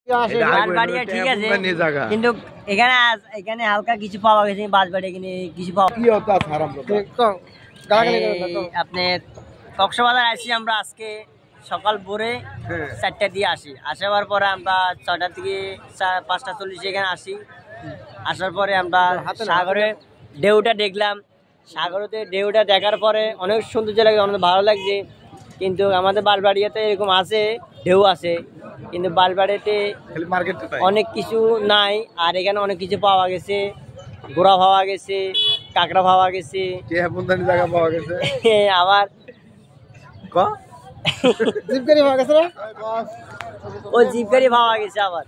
বাঁশবাড়িয়া ঠিক আছে, কিন্তু এখানে হালকা কিছু পাওয়া গেছে। বাঁশবাড়িয়া এখানে কিছু পাওয়া আপনি কক্সবাজার আসি আমরা আজকে সকাল ভোরে 4টা দিয়ে আসি। আসার পরে আমরা 6টা থেকে 5:40 এখানে আসি। আসার পরে আমরা সাগরে ঢেউটা দেখলাম। সাগরতে ঢেউটা দেখার পরে অনেক সৌন্দর্য লাগে, অনেক ভালো লাগছে। কিন্তু আমাদের বাঁশবাড়িয়াতে এরকম আছে, ঢেউ আছে, কিন্তু বাঁশবাড়িয়াতে অনেক কিছু নাই। আর এখানে অনেক কিছু পাওয়া গেছে, ঘোড়া পাওয়া গেছে, কাঁকড়া পাওয়া গেছে, আবার জিপ গাড়ি পাওয়া গেছে আবার।